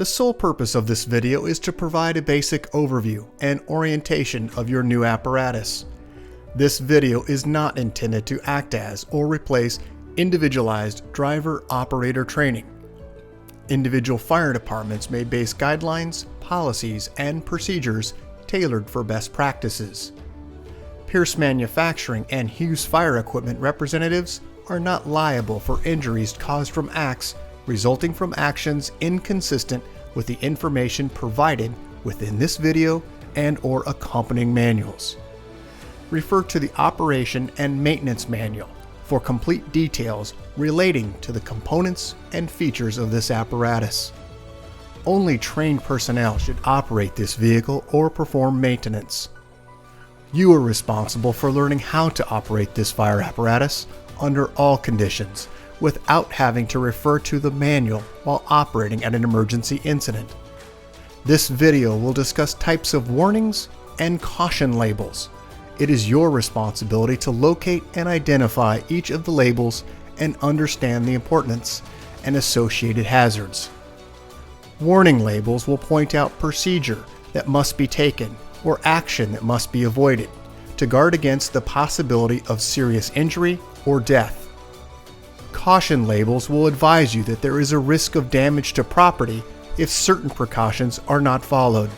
The sole purpose of this video is to provide a basic overview and orientation of your new apparatus. This video is not intended to act as or replace individualized driver-operator training. Individual fire departments may base guidelines, policies, and procedures tailored for best practices. Pierce Manufacturing and Hughes Fire Equipment representatives are not liable for injuries caused from acts resulting from actions inconsistent with the information provided within this video and/or accompanying manuals. Refer to the Operation and Maintenance Manual for complete details relating to the components and features of this apparatus. Only trained personnel should operate this vehicle or perform maintenance. You are responsible for learning how to operate this fire apparatus under all conditions without having to refer to the manual while operating at an emergency incident. This video will discuss types of warnings and caution labels. It is your responsibility to locate and identify each of the labels and understand the importance and associated hazards. Warning labels will point out procedure that must be taken or action that must be avoided to guard against the possibility of serious injury or death. Caution labels will advise you that there is a risk of damage to property if certain precautions are not followed.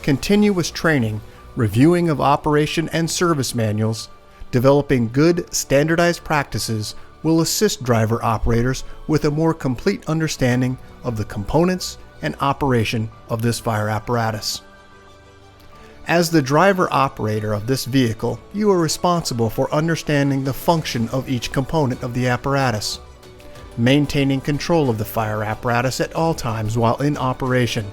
Continuous training, reviewing of operation and service manuals, developing good standardized practices will assist driver operators with a more complete understanding of the components and operation of this fire apparatus. As the driver operator of this vehicle, you are responsible for understanding the function of each component of the apparatus, maintaining control of the fire apparatus at all times while in operation.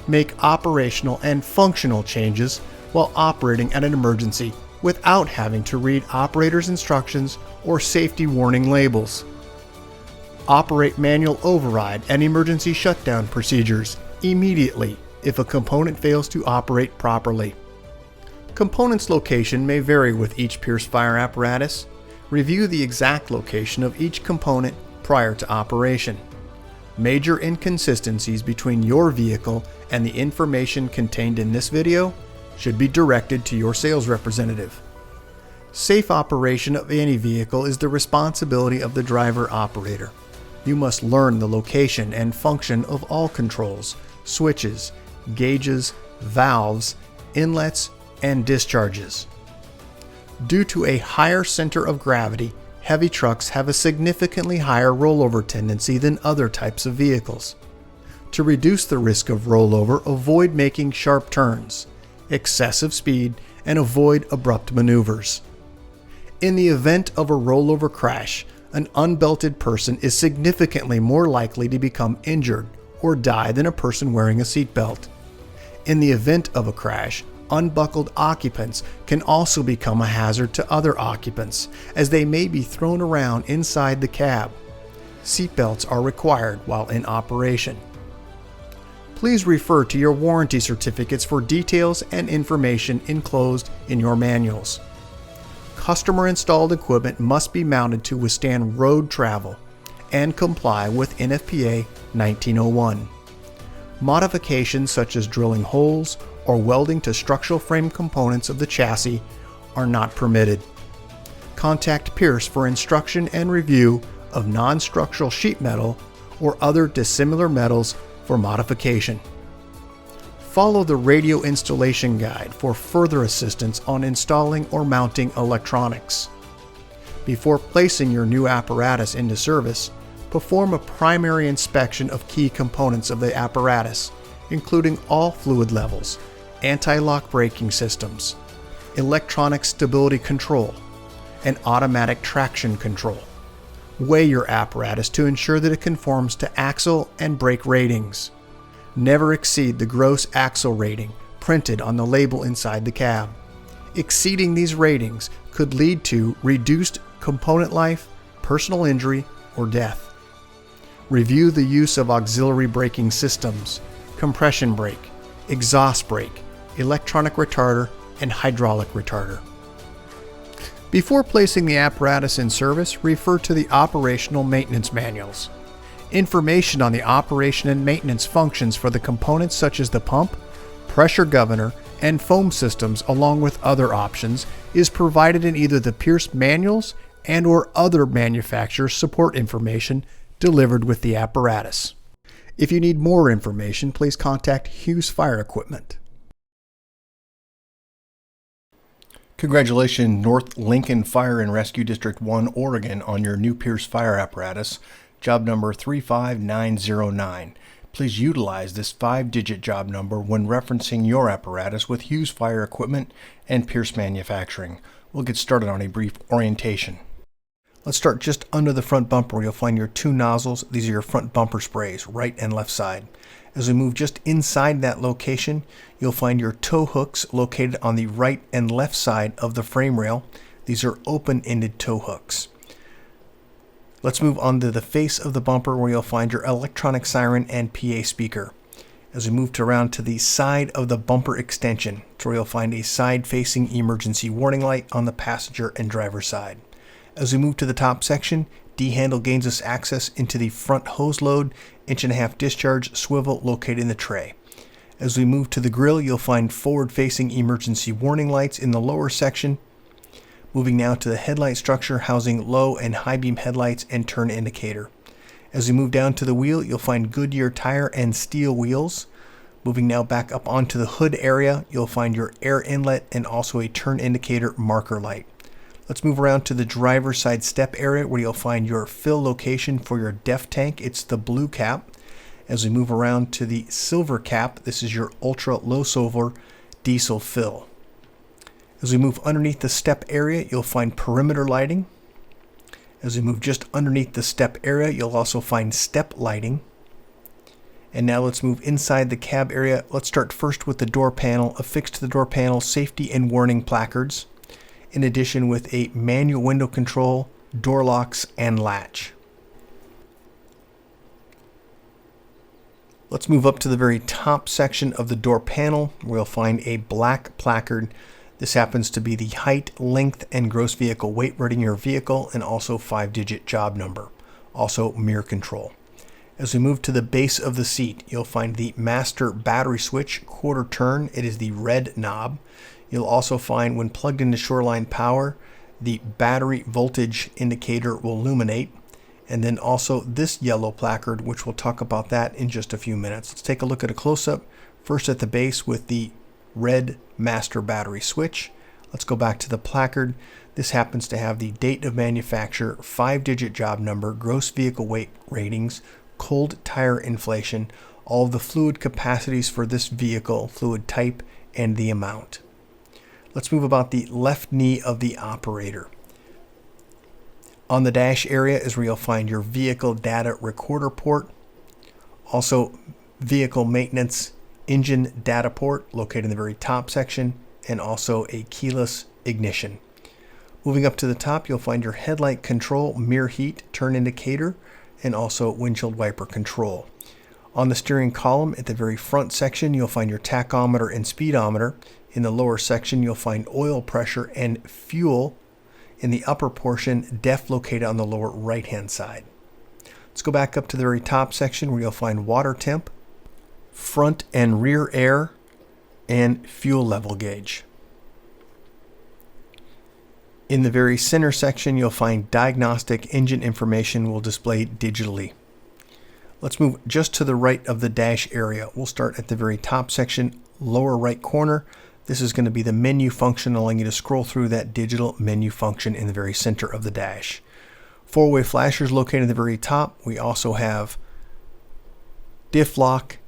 Make operational and functional changes while operating at an emergency without having to read operator's instructions or safety warning labels. Operate manual override and emergency shutdown procedures immediately if a component fails to operate properly. Components location may vary with each Pierce fire apparatus. Review the exact location of each component prior to operation. Major inconsistencies between your vehicle and the information contained in this video should be directed to your sales representative. Safe operation of any vehicle is the responsibility of the driver operator. You must learn the location and function of all controls, switches, gauges, valves, inlets, and discharges. Due to a higher center of gravity, heavy trucks have a significantly higher rollover tendency than other types of vehicles. To reduce the risk of rollover, avoid making sharp turns, excessive speed, and avoid abrupt maneuvers. In the event of a rollover crash, an unbelted person is significantly more likely to become injured or die than a person wearing a seatbelt. In the event of a crash, unbuckled occupants can also become a hazard to other occupants, as they may be thrown around inside the cab. Seatbelts are required while in operation. Please refer to your warranty certificates for details and information enclosed in your manuals. Customer-installed equipment must be mounted to withstand road travel and comply with NFPA 1901. Modifications such as drilling holes or welding to structural frame components of the chassis are not permitted. Contact Pierce for instruction and review of non-structural sheet metal or other dissimilar metals for modification. Follow the radio installation guide for further assistance on installing or mounting electronics. Before placing your new apparatus into service, perform a primary inspection of key components of the apparatus, including all fluid levels, anti-lock braking systems, electronic stability control, and automatic traction control. Weigh your apparatus to ensure that it conforms to axle and brake ratings. Never exceed the gross axle rating printed on the label inside the cab. Exceeding these ratings could lead to reduced component life, personal injury, or death. Review the use of auxiliary braking systems, compression brake, exhaust brake, electronic retarder, and hydraulic retarder. Before placing the apparatus in service, refer to the operational maintenance manuals. Information on the operation and maintenance functions for the components such as the pump, pressure governor, and foam systems, along with other options, is provided in either the Pierce manuals and/or other manufacturer support information delivered with the apparatus. If you need more information, please contact Hughes Fire Equipment. Congratulations, North Lincoln Fire and Rescue District 1, Oregon, on your new Pierce fire apparatus, job number 35909. Please utilize this 5-digit job number when referencing your apparatus with Hughes Fire Equipment and Pierce Manufacturing. We'll get started on a brief orientation. Let's start just under the front bumper where you'll find your two nozzles. These are your front bumper sprays, right and left side. As we move just inside that location, you'll find your tow hooks located on the right and left side of the frame rail. These are open-ended tow hooks. Let's move on to the face of the bumper where you'll find your electronic siren and PA speaker. As we move around to the side of the bumper extension, it's where you'll find a side-facing emergency warning light on the passenger and driver side. As we move to the top section, D-handle gains us access into the front hose load, 1.5" discharge swivel located in the tray. As we move to the grill, you'll find forward-facing emergency warning lights in the lower section. Moving now to the headlight structure, housing low and high beam headlights and turn indicator. As we move down to the wheel, you'll find Goodyear tire and steel wheels. Moving now back up onto the hood area, you'll find your air inlet and also a turn indicator marker light. Let's move around to the driver's side step area where you'll find your fill location for your DEF tank. It's the blue cap. As we move around to the silver cap, this is your ultra low sulfur diesel fill. As we move underneath the step area, you'll find perimeter lighting. As we move just underneath the step area, you'll also find step lighting. And now let's move inside the cab area. Let's start first with the door panel. Affixed to the door panel, safety and warning placards, in addition with a manual window control, door locks, and latch. Let's move up to the very top section of the door panel where you'll find a black placard. This happens to be the height, length, and gross vehicle weight rating of your vehicle, and also 5-digit job number. Also mirror control. As we move to the base of the seat, you'll find the master battery switch, quarter turn. It is the red knob. You'll also find when plugged into Shoreline Power, the battery voltage indicator will illuminate. And then also this yellow placard, which we'll talk about that in just a few minutes. Let's take a look at a close-up. First at the base with the red master battery switch. Let's go back to the placard. This happens to have the date of manufacture, 5-digit job number, gross vehicle weight ratings, cold tire inflation, all of the fluid capacities for this vehicle, fluid type, and the amount. Let's move about the left knee of the operator. On the dash area is where you'll find your vehicle data recorder port, also vehicle maintenance engine data port located in the very top section, and also a keyless ignition. Moving up to the top, you'll find your headlight control, mirror heat, turn indicator, and also windshield wiper control. On the steering column at the very front section, you'll find your tachometer and speedometer. In the lower section, you'll find oil pressure and fuel. In the upper portion, DEF located on the lower right-hand side. Let's go back up to the very top section where you'll find water temp, front and rear air, and fuel level gauge. In the very center section, you'll find diagnostic engine information will display digitally. Let's move just to the right of the dash area. We'll start at the very top section, lower right corner. This is going to be the menu function, allowing you to scroll through that digital menu function in the very center of the dash. Four-way flashers located at the very top. We also have diff lock,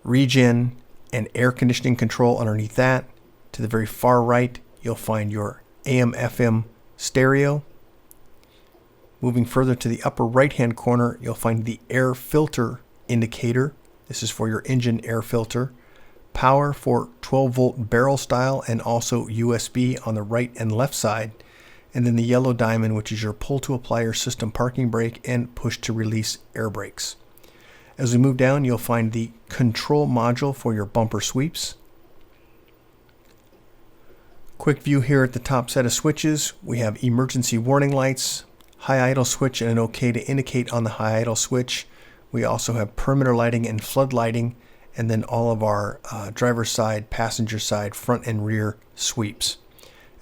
regen, and air conditioning control underneath that. To the very far right, you'll find your AM/FM stereo. Moving further to the upper right-hand corner, you'll find the air filter indicator. This is for your engine air filter. Power for 12-volt barrel style and also USB on the right and left side. And then the yellow diamond, which is your pull to apply your system parking brake and push to release air brakes. As we move down, you'll find the control module for your bumper sweeps. Quick view here at the top set of switches. We have emergency warning lights, high idle switch and an OK to indicate on the high idle switch. We also have perimeter lighting and flood lighting, and then all of our driver's side, passenger side, front and rear sweeps.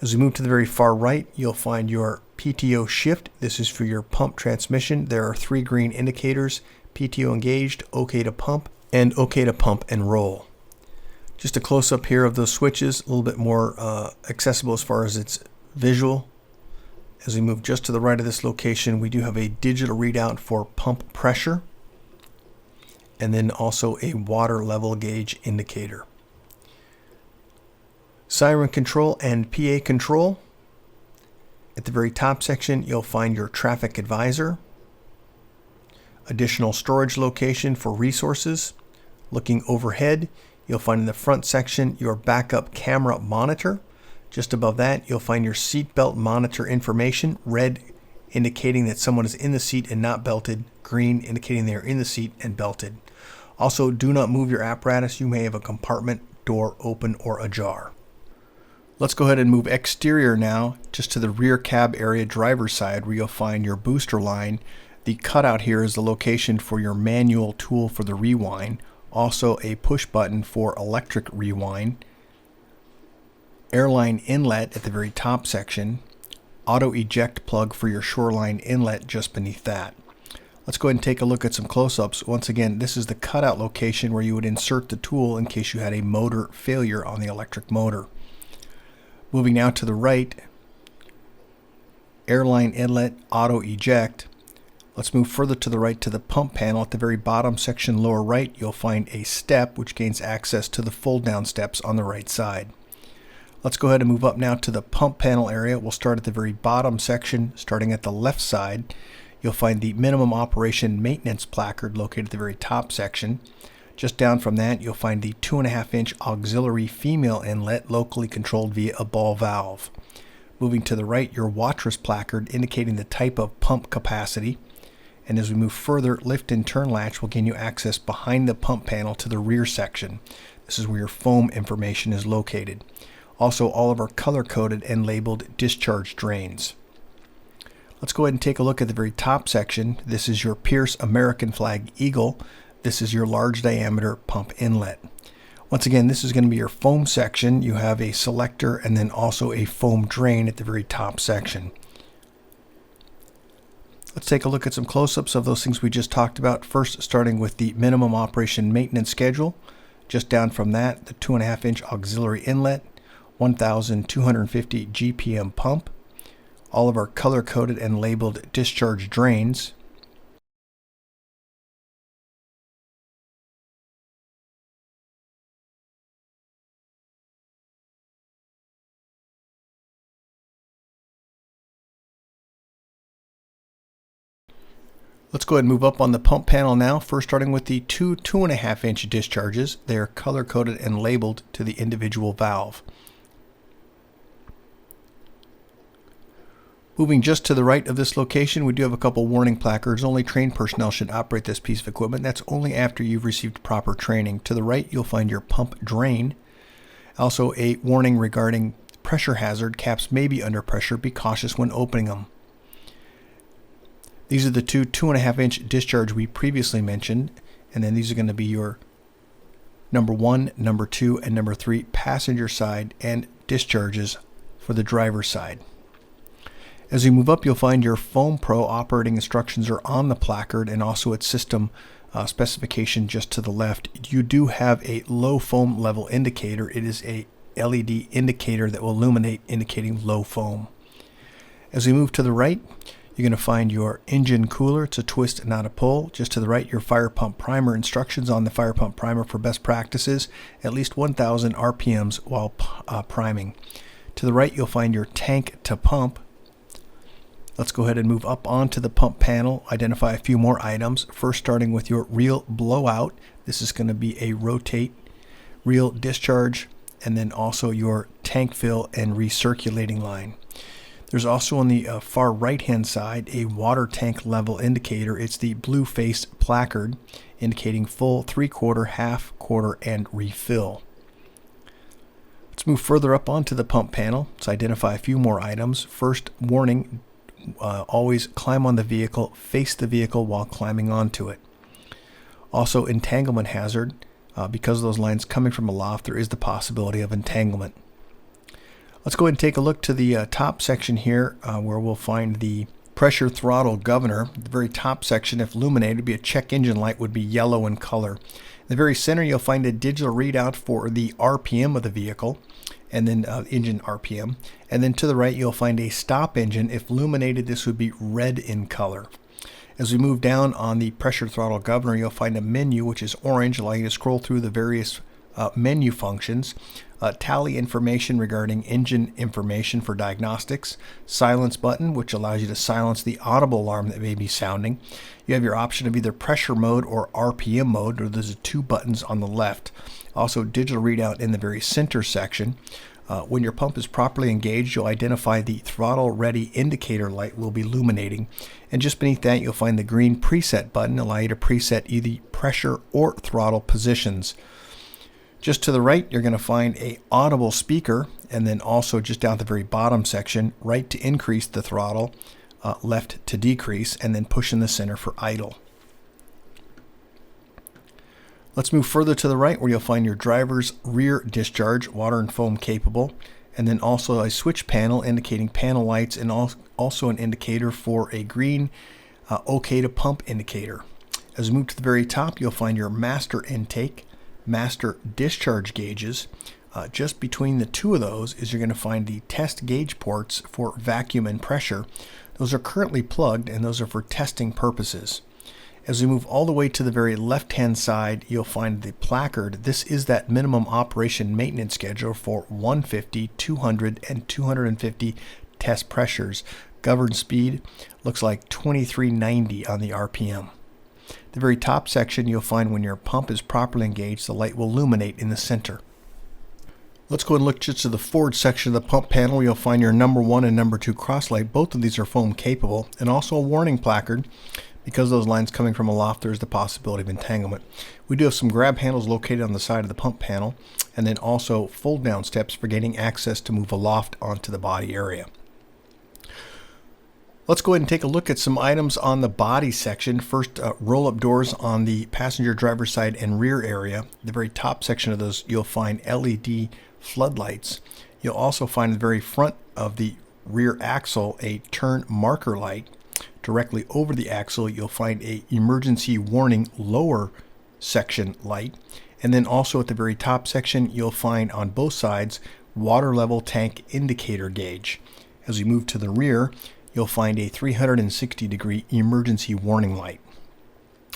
As we move to the very far right, you'll find your Pto Shift. This is for your pump transmission. There are 3 green indicators: PTO engaged, OK to pump, and OK to pump and roll. Just a close-up here of those switches, a little bit more accessible as far as its visual. As we move just to the right of this location, we do have a digital readout for pump pressure, and then also a water level gauge indicator. Siren control and PA control. At the very top section, you'll find your traffic advisor, additional storage location for resources. Looking overhead, you'll find in the front section your backup camera monitor. Just above that, you'll find your seatbelt monitor information, red indicating that someone is in the seat and not belted, green indicating they are in the seat and belted. Also, do not move your apparatus. You may have a compartment door open or ajar. Let's go ahead and move exterior now, just to the rear cab area, driver's side, where you'll find your booster line. The cutout here is the location for your manual tool for the rewind. Also a push button for electric rewind. Airline inlet at the very top section. Auto eject plug for your shoreline inlet just beneath that. Let's go ahead and take a look at some close-ups. Once again, this is the cutout location where you would insert the tool in case you had a motor failure on the electric motor. Moving now to the right, airline inlet, auto eject. Let's move further to the right to the pump panel. At the very bottom section, lower right, you'll find a step which gains access to the fold-down steps on the right side. Let's go ahead and move up now to the pump panel area. We'll start at the very bottom section. Starting at the left side, you'll find the minimum operation maintenance placard located at the very top section. Just down from that, you'll find the 2.5-inch auxiliary female inlet locally controlled via a ball valve. Moving to the right, your wattress placard indicating the type of pump capacity. And as we move further, lift and turn latch will gain you access behind the pump panel to the rear section. This is where your foam information is located. Also, all of our color-coded and labeled discharge drains. Let's go ahead and take a look at the very top section. This is your Pierce American Flag Eagle. This is your large diameter pump inlet. Once again, this is going to be your foam section. You have a selector and then also a foam drain at the very top section. Let's take a look at some close-ups of those things we just talked about. First, starting with the minimum operation maintenance schedule. Just down from that, the 2.5-inch auxiliary inlet, 1,250 GPM pump, all of our color-coded and labeled discharge drains. Let's go ahead and move up on the pump panel now, first starting with the two 2.5-inch discharges. They are color-coded and labeled to the individual valve. Moving just to the right of this location, we do have a couple warning placards. Only trained personnel should operate this piece of equipment. That's only after you've received proper training. To the right, you'll find your pump drain. Also a warning regarding pressure hazard. Caps may be under pressure. Be cautious when opening them. These are the two 2.5-inch discharge we previously mentioned, and then these are going to be your number 1, number 2, and number 3 passenger side and discharges for the driver's side. As we move up, you'll find your Foam Pro operating instructions are on the placard and also its system specification just to the left. You do have a low foam level indicator. It is a LED indicator that will illuminate indicating low foam. As we move to the right, you're going to find your engine cooler. It's a twist, not a pull. Just to the right, your fire pump primer instructions on the fire pump primer for best practices, at least 1,000 RPMs while priming. To the right, you'll find your tank to pump. Let's go ahead and move up onto the pump panel, identify a few more items. First, starting with your reel blowout. This is going to be a rotate reel discharge, and then also your tank fill and recirculating line. There's also on the far right-hand side a water tank level indicator. It's the blue face placard indicating full, 3/4, half, quarter, and refill. Let's move further up onto the pump panel. Let's identify a few more items. First, warning, always climb on the vehicle, face the vehicle while climbing onto it. Also, entanglement hazard. Because of those lines coming from aloft, there is the possibility of entanglement. Let's go ahead and take a look to the top section here where we'll find the pressure throttle governor. The very top section, if illuminated, would be a check engine light, would be yellow in color. In the very center, you'll find a digital readout for the RPM of the vehicle, and then engine RPM. And then to the right, you'll find a stop engine. If illuminated, this would be red in color. As we move down on the pressure throttle governor, you'll find a menu which is orange, allowing you to scroll through the various menu functions, tally information regarding engine information for diagnostics, silence button, which allows you to silence the audible alarm that may be sounding. You have your option of either pressure mode or RPM mode, or there's 2 buttons on the left. Also, digital readout in the very center section. When your pump is properly engaged, you'll identify the throttle ready indicator light will be illuminating. And just beneath that, you'll find the green preset button, allow you to preset either pressure or throttle positions. Just to the right, you're going to find a audible speaker, and then also just down at the very bottom section, right to increase the throttle, left to decrease, and then push in the center for idle. Let's move further to the right where you'll find your driver's rear discharge, water and foam capable, and then also a switch panel indicating panel lights, and also an indicator for a green OK to pump indicator. As we move to the very top, you'll find your master intake, master discharge gauges. Just between the 2 of those is you're going to find the test gauge ports for vacuum and pressure. Those are currently plugged, and those are for testing purposes. As we move all the way to the very left-hand side, you'll find the placard. This is that minimum operation maintenance schedule for 150, 200, and 250 test pressures. Governed speed looks like 2390 on the RPM. The very top section, you'll find when your pump is properly engaged, the light will illuminate in the center. Let's go and look just to the forward section of the pump panel where you'll find your number 1 and number 2 cross light. Both of these are foam capable, and also a warning placard. Because those lines coming from aloft, there's the possibility of entanglement. We do have some grab handles located on the side of the pump panel, and then also fold down steps for gaining access to move aloft onto the body area. Let's go ahead and take a look at some items on the body section. First, roll-up doors on the passenger driver's side and rear area. The very top section of those, you'll find LED floodlights. You'll also find the very front of the rear axle a turn marker light. Directly over the axle, you'll find a emergency warning lower section light. And then also at the very top section, you'll find on both sides water level tank indicator gauge. As we move to the rear, you'll find a 360-degree emergency warning light.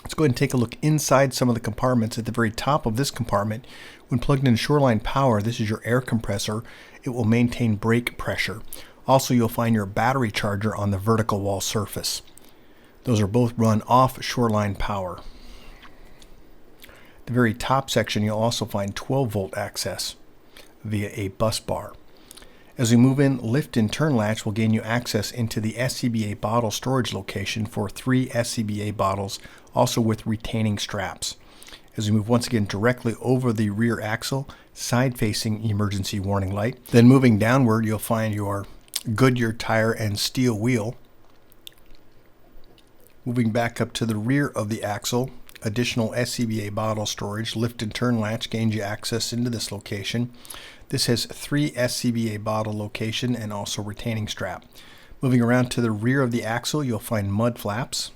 Let's go ahead and take a look inside some of the compartments. At the very top of this compartment, when plugged in shoreline power, this is your air compressor. It will maintain brake pressure. Also, you'll find your battery charger on the vertical wall surface. Those are both run off shoreline power. The very top section, you'll also find 12-volt access via a bus bar. As we move in, lift and turn latch will gain you access into the Scba bottle storage location for 3 Scba bottles, also with retaining straps. As we move once again directly over the rear axle, side-facing emergency warning light. Then moving downward, you'll find your Goodyear tire and steel wheel. Moving back up to the rear of the axle, additional Scba bottle storage, lift and turn latch gains you access into this location. This has 3 Scba bottle location and also retaining strap. Moving around to the rear of the axle, you'll find mud flaps.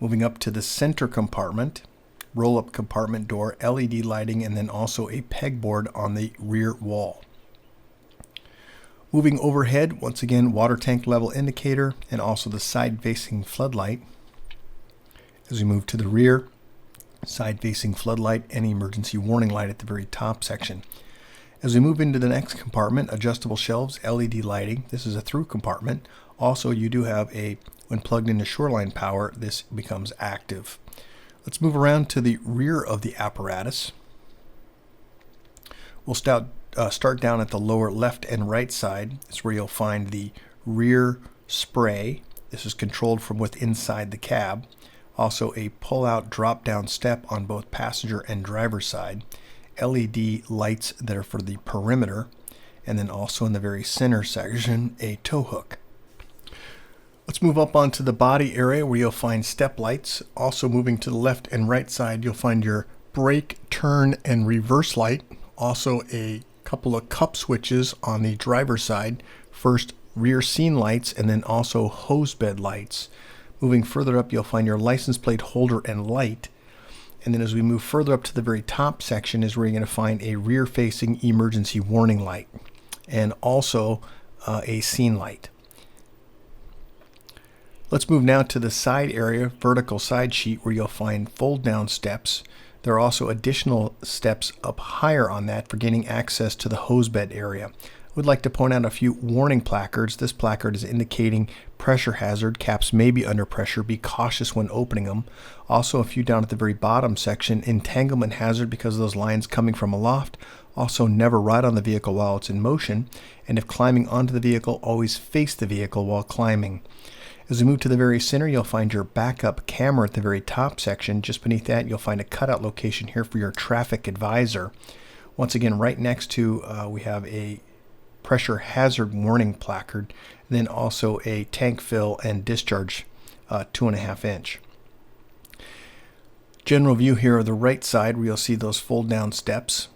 Moving up to the center compartment, roll-up compartment door, LED lighting, and then also a pegboard on the rear wall. Moving overhead, once again, water tank level indicator and also the side-facing floodlight. As we move to the rear, side-facing floodlight and emergency warning light at the very top section. As we move into the next compartment, adjustable shelves, LED lighting. This is a through compartment. Also, you do have when plugged into shoreline power, this becomes active. Let's move around to the rear of the apparatus. We'll start down at the lower left and right side. It's where you'll find the rear spray. This is controlled from within inside the cab. Also a pull-out drop-down step on both passenger and driver side. LED lights that are for the perimeter. And then also in the very center section, a tow hook. Let's move up onto the body area where you'll find step lights. Also moving to the left and right side, you'll find your brake, turn, and reverse light. Also a couple of cup switches on the driver's side. First rear scene lights and then also hose bed lights. Moving further up, you'll find your license plate holder and light. And then as we move further up to the very top section is where you're going to find a rear facing emergency warning light and also a scene light. Let's move now to the side area, vertical side sheet, where you'll find fold down steps. There are also additional steps up higher on that for gaining access to the hose bed area. I would like to point out a few warning placards. This placard is indicating pressure hazard. Caps may be under pressure. Be cautious when opening them. Also a few down at the very bottom section. Entanglement hazard because of those lines coming from aloft. Also never ride on the vehicle while it's in motion. And if climbing onto the vehicle, always face the vehicle while climbing. As we move to the very center, you'll find your backup camera at the very top section. Just beneath that, you'll find a cutout location here for your traffic advisor. Once again, right next to we have a pressure hazard warning placard, and then also a tank fill and discharge 2.5 inch. General view here of the right side where you'll see those fold down steps.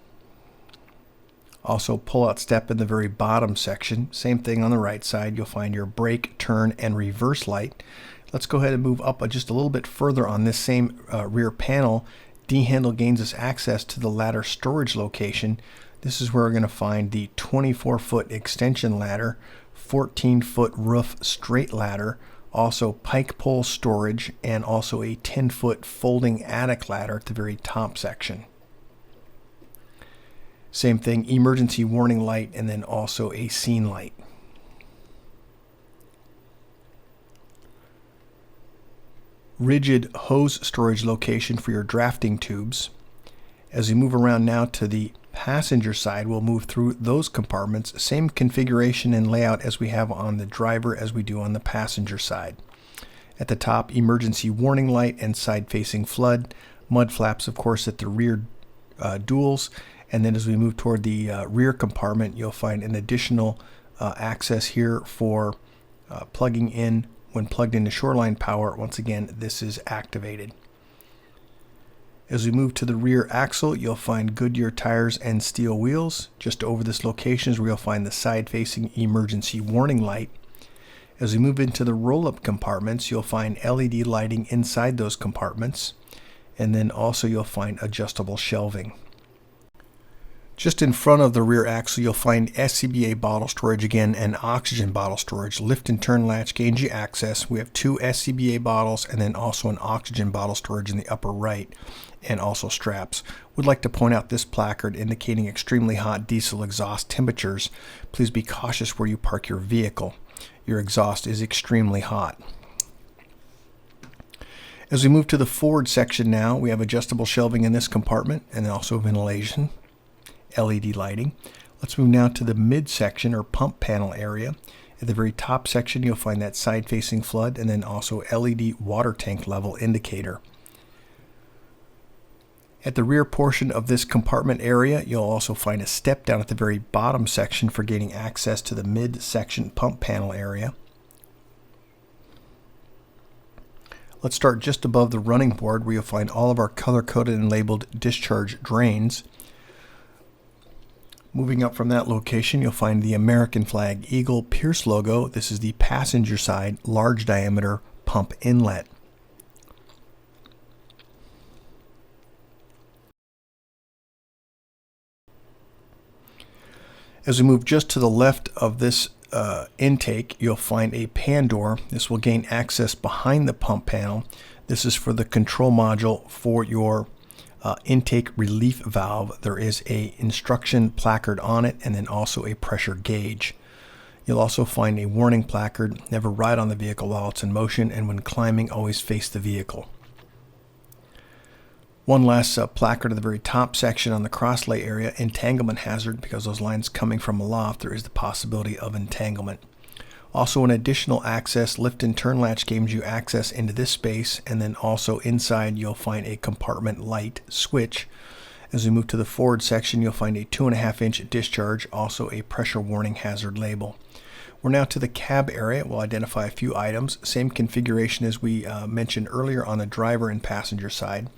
Also pull out step in the very bottom section. Same thing on the right side. You'll find your brake, turn, and reverse light. Let's go ahead and move up just a little bit further on this same rear panel. D-handle gains us access to the ladder storage location. This is where we're going to find the 24-foot extension ladder, 14-foot roof straight ladder, also pike pole storage, and also a 10-foot folding attic ladder at the very top section. Same thing, emergency warning light, and then also a scene light. Rigid hose storage location for your drafting tubes. As we move around now to the passenger side, we'll move through those compartments. Same configuration and layout as we have on the driver as we do on the passenger side. At the top, emergency warning light and side-facing flood. Mud flaps, of course, at the rear duals. And then as we move toward the rear compartment, you'll find an additional access here for plugging in. When plugged into shoreline power, once again, this is activated. As we move to the rear axle, you'll find Goodyear tires and steel wheels. Just over this location is where you'll find the side-facing emergency warning light. As we move into the roll-up compartments, you'll find LED lighting inside those compartments. And then also you'll find adjustable shelving. Just in front of the rear axle, you'll find Scba bottle storage again and oxygen bottle storage. Lift and turn latch gains you access. We have 2 Scba bottles and then also an oxygen bottle storage in the upper right, and also straps. Would like to point out this placard indicating extremely hot diesel exhaust temperatures. Please be cautious where you park your vehicle. Your exhaust is extremely hot. As we move to the forward section now, we have adjustable shelving in this compartment and also ventilation. LED lighting. Let's move now to the midsection or pump panel area. At the very top section, you'll find that side-facing flood and then also LED water tank level indicator. At the rear portion of this compartment area, you'll also find a step down at the very bottom section for gaining access to the midsection pump panel area. Let's start just above the running board where you'll find all of our color-coded and labeled discharge drains. Moving up from that location, you'll find the American flag Eagle Pierce logo. This is the passenger side large diameter pump inlet. As we move just to the left of this intake, you'll find a pan door. This will gain access behind the pump panel. This is for the control module for your intake relief valve. There is a instruction placard on it and then also a pressure gauge. You'll also find a warning placard, never ride on the vehicle while it's in motion, and when climbing, always face the vehicle. One last placard at the very top section on the crosslay area, entanglement hazard, because those lines coming from aloft, there is the possibility of entanglement. Also an additional access, lift and turn latch gives you access into this space, and then also inside you'll find a compartment light switch. As we move to the forward section, you'll find a 2.5 inch discharge, also a pressure warning hazard label. We're now to the cab area. We'll identify a few items. Same configuration as we mentioned earlier on the driver and passenger side.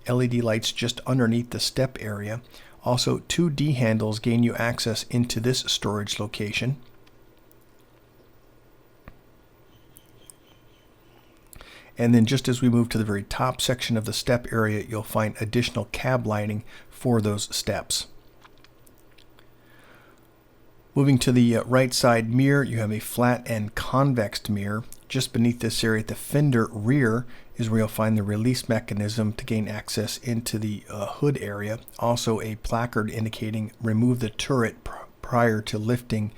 LED lights just underneath the step area. Also, 2 D handles gain you access into this storage location. And then just as we move to the very top section of the step area, you'll find additional cab lighting for those steps. Moving to the right side mirror, you have a flat and convex mirror. Just beneath this area at the fender rear is where you'll find the release mechanism to gain access into the hood area. Also a placard indicating remove the turret prior to lifting.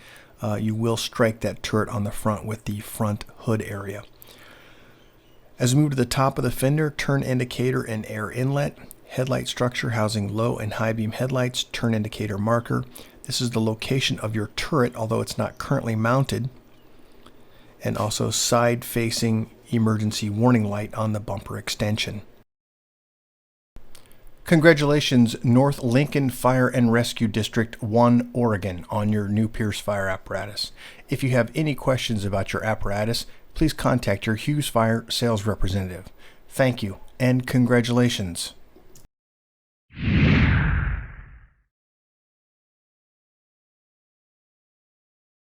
You will strike that turret on the front with the front hood area. As we move to the top of the fender, turn indicator and air inlet, headlight structure housing low and high beam headlights, turn indicator marker. This is the location of your turret, although it's not currently mounted. And also side facing emergency warning light on the bumper extension. Congratulations, North Lincoln Fire and Rescue District 1, Oregon, on your new Pierce Fire apparatus. If you have any questions about your apparatus, please contact your Hughes Fire sales representative. Thank you and congratulations.